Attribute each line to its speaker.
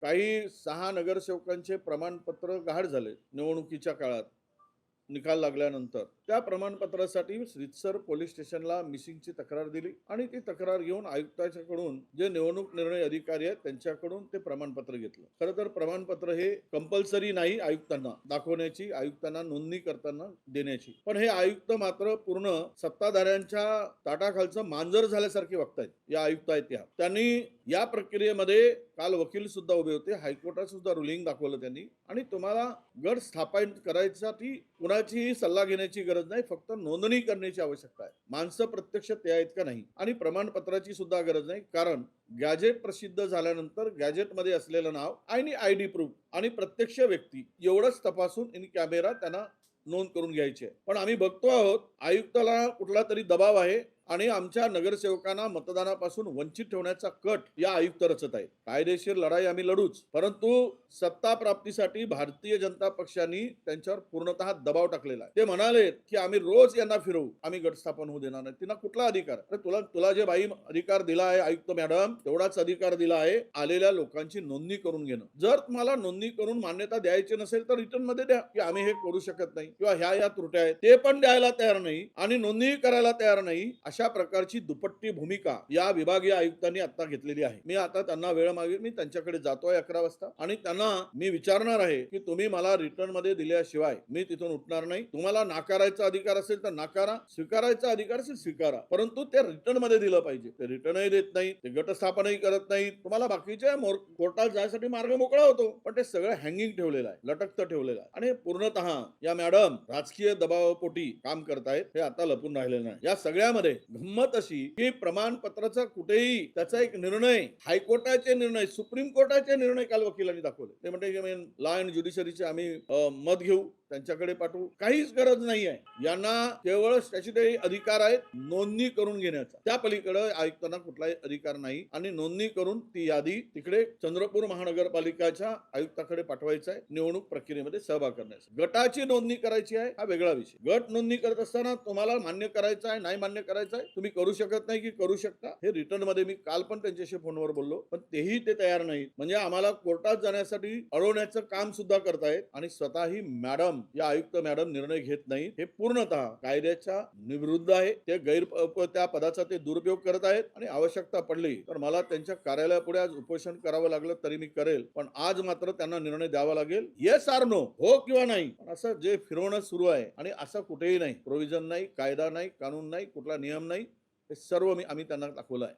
Speaker 1: काही 6 नगरसेवकांचे प्रमाणपत्र गहाळ झाले निवडणुकीच्या काळात. निकाल लागल्यानंतर त्या प्रमाणपत्रासाठी रितसर पोलीस स्टेशनला मिसिंगची तक्रार दिली आणि ती तक्रार घेऊन आयुक्ताच्याकडून जे निवडणूक निर्णय अधिकारी आहेत त्यांच्याकडून ते प्रमाणपत्र घेतलं. खरं तर प्रमाणपत्र हे कंपल्सरी नाही आयुक्तांना दाखवण्याची, आयुक्तांना नोंदणी करताना देण्याची, पण हे आयुक्त मात्र पूर्ण सत्ताधाऱ्यांच्या ताटाखालचं मांजर झाल्यासारखे वागतायत. या आयुक्त आहेत त्यांनी या प्रक्रियेमध्ये काल वकील सुद्धा उभे होते, हायकोर्टात सुद्धा रुलिंग दाखवलं त्यांनी. आणि तुम्हाला गट स्थापन करायसाठी कुणाचीही सल्ला घेण्याची गरज नाही, फक्त नोंदणी करण्याची आवश्यकता आहे. माणसं प्रत्यक्ष ते आहेत का नाही, आणि प्रमाणपत्राची सुद्धा गरज नाही, कारण गॅजेट प्रसिद्ध झाल्यानंतर गॅजेटमध्ये असलेलं नाव आणि आयडी प्रूफ आणि प्रत्यक्ष व्यक्ती एवढंच तपासून इन कॅमेरा त्यांना नोंद करून घ्यायची आहे. पण आम्ही बघतो आहोत आयुक्ताला कुठला तरी दबाव आहे आणि आमच्या नगरसेवकांना मतदानापासून वंचित ठेवण्याचा कट या आयुक्त रचत आहेत. कायदेशीर लढाई आम्ही लढूच, परंतु सत्ता प्राप्तीसाठी भारतीय जनता पक्षाने त्यांच्यावर पूर्णतः दबाव टाकलेला आहे. ते म्हणाले की आम्ही रोज यांना फिरवू, आम्ही गट स्थापन होऊ देणार नाही. तिला कुठला अधिकार? अरे तुला तुला जे बाई अधिकार दिला आहे आयुक्त मॅडम, तेवढाच अधिकार दिला आहे आलेल्या लोकांची नोंदणी करून घेणं. जर तुम्हाला नोंदणी करून मान्यता द्यायची नसेल तर रिटर्न मध्ये द्या की आम्ही हे करू शकत नाही किंवा ह्या त्रुट्या आहेत, ते पण द्यायला तयार नाही आणि नोंदणी करायला तयार नाही. अशा प्रकारची दुपट्टी भूमिका या विभागीय आयुक्तांनी आता घेतलेली आहे. मी आता त्यांना वेळ मागेल, मी त्यांच्याकडे जातोय 11 वाजता आणि त्यांना मी विचारणार आहे की तुम्ही मला रिटर्न मध्ये दिल्याशिवाय मी तिथून उठणार नाही. तुम्हाला नाकारायचा अधिकार असेल तर नाकारा, स्वीकारायचा अधिकार असेल स्वीकारा, परंतु ते रिटर्न मध्ये दिलं पाहिजे. ते रिटर्नही देत नाही, ते गटस्थापनही करत नाही. तुम्हाला बाकीच्या कोर्टात जायसाठी मार्ग मोकळा होतो, पण ते सगळं हँगिंग ठेवलेलं आहे, लटकतं ठेवलेलं आहे. आणि पूर्णतः या मॅडम राजकीय दबावापोटी काम करतायत, हे आता लपून राहिलेलं नाही. या सगळ्यामध्ये गंमत अशी की प्रमाणपत्राचा कुठेही त्याचा एक निर्णय, हायकोर्टाचे निर्णय, सुप्रीम कोर्टाचे निर्णय काल वकिलांनी दाखवले. ते म्हणते लॉ अँड ज्युडिशरीचे आम्ही मत घेऊ, त्यांच्याकडे पाठवू, काहीच गरज नाही आहे. यांना केवळ स्टॅच्युटरी अधिकार आहेत नोंदणी करून घेण्याचा, त्या पलीकडे आयुक्तांना कुठलाही अधिकार नाही. आणि नोंदणी करून ती यादी तिकडे चंद्रपूर महानगरपालिकेच्या आयुक्ताकडे पाठवायचं आहे निवडणूक प्रक्रियेमध्ये सहभाग करण्यासाठी. गटाची नोंदणी करायची आहे हा वेगळा विषय. गट नोंदणी करत असताना तुम्हाला मान्य करायचं आहे नाही मान्य करायचं आहे, तुम्ही करू शकत नाही की करू शकता, हे रिटर्न मध्ये मी काल पण त्यांच्याशी फोनवर बोललो, पण तेही ते तयार नाहीत. म्हणजे आम्हाला कोर्टात जाण्यासाठी अडवण्याचं काम सुद्धा करतायत आणि स्वतःही मॅडम या आयुक्त मॅडम निर्णय घेत नाही. हे पूर्णतः कायद्याच्या विरुद्ध आहे. ते त्या पदाचा ते दुरुपयोग करत आहेत आणि आवश्यकता पडली तर मला त्यांच्या कार्यालयापुढे आज उपोषण करावं लागलं तरी मी करेल, पण आज मात्र त्यांना निर्णय द्यावा लागेल, येस आर नो, हो किंवा नाही. असं जे फिरवणं सुरू आहे आणि असं कुठेही नाही, प्रोव्हिजन नाही, कायदा नाही, कानून नाही, कुठला नियम नाही, हे सर्व आम्ही त्यांना दाखवलं आहे.